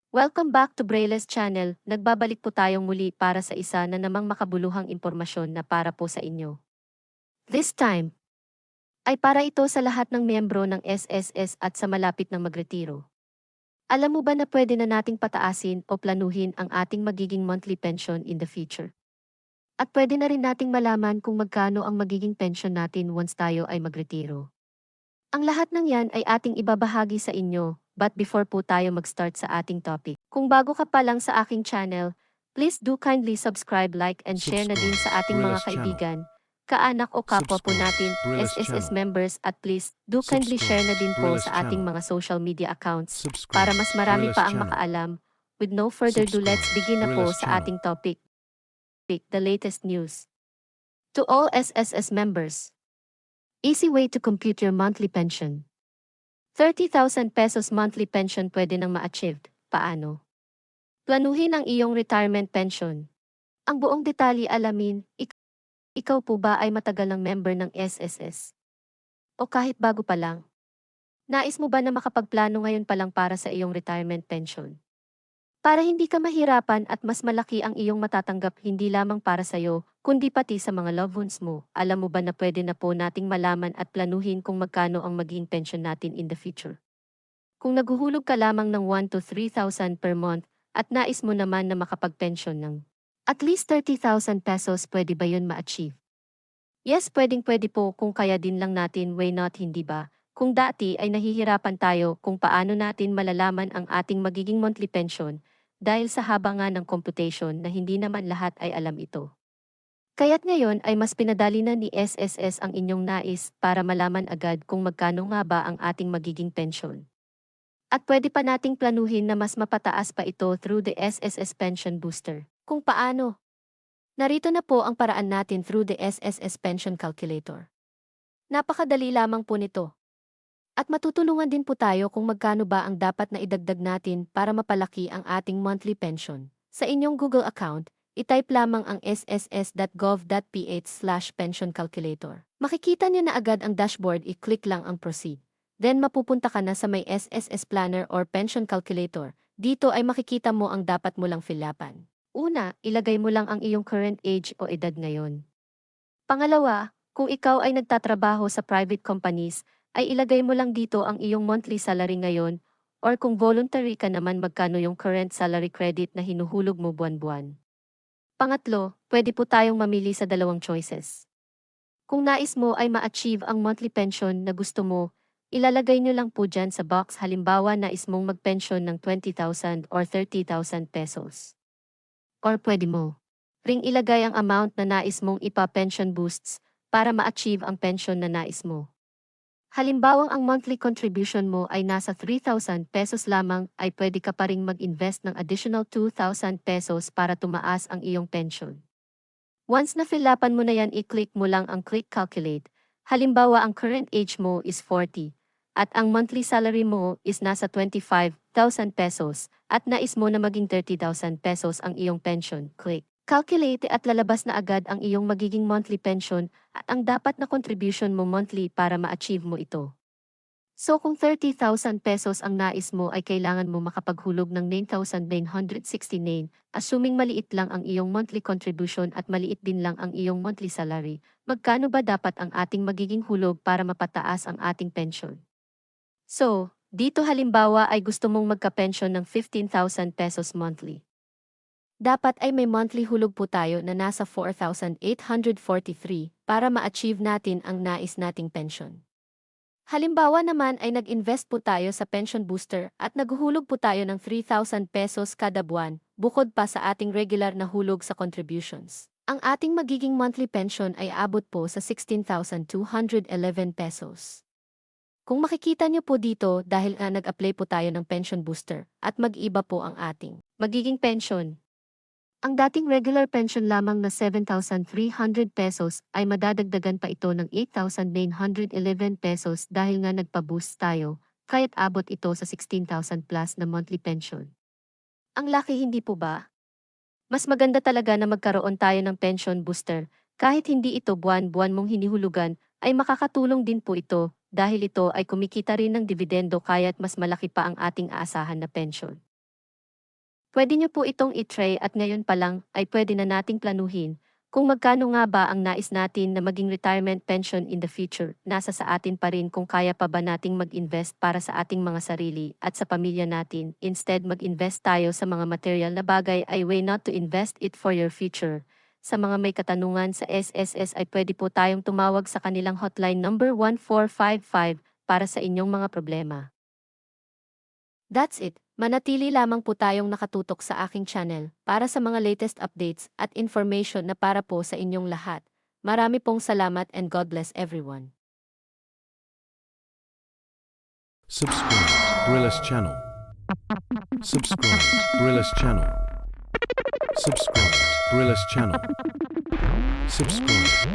Welcome back to Braille's channel. Nagbabalik po tayong muli para sa isa na namang makabuluhang impormasyon na para po sa inyo. This time, ay para ito sa lahat ng miyembro ng SSS at sa malapit ng magretiro. Alam mo ba na pwede na nating pataasin o planuhin ang ating magiging monthly pension in the future? At pwede na rin nating malaman kung magkano ang magiging pension natin once tayo ay magretiro. Ang lahat ng yan ay ating ibabahagi sa inyo, but before po tayo mag-start sa ating topic. Kung bago ka pa lang sa aking channel, please do kindly subscribe, like, and share na din sa ating mga Brillis channel. kaibigan, kaanak o kapwa po Subscribe natin, Brillis SSS channel. members at please do kindly share na din po Brillis sa ating channel. mga social media accounts para Subscribe mas marami Brillis pa ang channel. makaalam. With no further ado, let's Subscribe begin na po Brillis sa channel. ating topic, the latest news. To all SSS members, easy way to compute your monthly pension. 30,000 pesos monthly pension pwede nang ma-achieve. Paano? Planuhin ang iyong retirement pension. Ang buong detalye alamin, ikaw po ba ay matagal ng member ng SSS? O kahit bago pa lang? Nais mo ba na makapagplano ngayon pa lang para sa iyong retirement pension? Para hindi ka mahirapan at mas malaki ang iyong matatanggap hindi lamang para sa iyo, kundi pati sa mga loved ones mo. Alam mo ba na pwede na po nating malaman at planuhin kung magkano ang magiging pension natin in the future? Kung naguhulog ka lamang ng 1 to 3,000 per month at nais mo naman na makapag-pension ng at least 30,000 pesos, pwede ba yun ma-achieve? Yes, pwedeng-pwede po kung kaya din lang natin, why not, hindi ba? Kung dati ay nahihirapan tayo kung paano natin malalaman ang ating magiging monthly pension dahil sa haba nga ng computation na hindi naman lahat ay alam ito. Kaya't ngayon ay mas pinadali na ni SSS ang inyong nais para malaman agad kung magkano nga ba ang ating magiging pension. At pwede pa nating planuhin na mas mapataas pa ito through the SSS Pension Booster. Kung paano? Narito na po ang paraan natin through the SSS Pension Calculator. Napakadali lamang po nito. At matutulungan din po tayo kung magkano ba ang dapat na idagdag natin para mapalaki ang ating monthly pension. Sa inyong Google account, itype lamang ang sss.gov.ph/pension calculator. Makikita niyo na agad ang dashboard, i-click lang ang proceed. Then mapupunta ka na sa may SSS Planner or Pension Calculator. Dito ay makikita mo ang dapat mo lang fill-upan. Una, ilagay mo lang ang iyong current age o edad ngayon. Pangalawa, kung ikaw ay nagtatrabaho sa private companies, ay ilagay mo lang dito ang iyong monthly salary ngayon, or kung voluntary ka naman, magkano yung current salary credit na hinuhulog mo buwan-buwan. Pangatlo, pwede po tayong mamili sa dalawang choices. Kung nais mo ay ma-achieve ang monthly pension na gusto mo, ilalagay nyo lang po dyan sa box, halimbawa nais mong mag-pension ng 20,000 or 30,000 pesos. Or pwede mo ring ilagay ang amount na nais mong ipa-pension boosts para ma-achieve ang pension na nais mo. Halimbawang ang monthly contribution mo ay nasa 3,000 pesos lamang, ay pwede ka pa ring mag-invest ng additional 2,000 pesos para tumaas ang iyong pension. Once na fill-upan mo na yan, i-click mo lang ang click calculate. Halimbawa ang current age mo is 40 at ang monthly salary mo is nasa 25,000 pesos at nais mo na maging 30,000 pesos ang iyong pension. Click calculate at lalabas na agad ang iyong magiging monthly pension at ang dapat na contribution mo monthly para ma-achieve mo ito. So kung 30,000 pesos ang nais mo, ay kailangan mo makapaghulog ng 9,969, assuming maliit lang ang iyong monthly contribution at maliit din lang ang iyong monthly salary. Magkano ba dapat ang ating magiging hulog para mapataas ang ating pension? So, dito halimbawa ay gusto mong magka-pension ng 15,000 pesos monthly. Dapat ay may monthly hulog po tayo na nasa 4,843 para ma-achieve natin ang nais nating pension. Halimbawa naman ay nag-invest po tayo sa pension booster at naghuhulog po tayo ng 3,000 pesos kada buwan, bukod pa sa ating regular na hulog sa contributions. Ang ating magiging monthly pension ay abot po sa 16,211 pesos. Kung makikita niyo po dito, dahil nag-apply po tayo ng pension booster at mag-iba po ang ating magiging pension. Ang dating regular pension lamang na 7,300 pesos ay madadagdagan pa ito ng 8,911 pesos dahil nga nagpa-boost tayo, kaya't abot ito sa 16,000 plus na monthly pension. Ang laki, hindi po ba? Mas maganda talaga na magkaroon tayo ng pension booster, kahit hindi ito buwan-buwan mong hinihulugan, ay makakatulong din po ito, dahil ito ay kumikita rin ng dividendo kaya't mas malaki pa ang ating aasahan na pension. Pwede niyo po itong i-try at ngayon pa lang ay pwede na nating planuhin kung magkano nga ba ang nais natin na maging retirement pension in the future. Nasa sa atin pa rin kung kaya pa ba nating mag-invest para sa ating mga sarili at sa pamilya natin. Instead mag-invest tayo sa mga material na bagay ay way not to invest it for your future. Sa mga may katanungan sa SSS ay pwede po tayong tumawag sa kanilang hotline number 1455 para sa inyong mga problema. That's it. Manatili lamang po tayong nakatutok sa aking channel para sa mga latest updates at information na para po sa inyong lahat. Marami pong salamat and God bless everyone. Subscribe Brillis channel. Subscribe Brillis channel. Subscribe Brillis channel. Subscribe.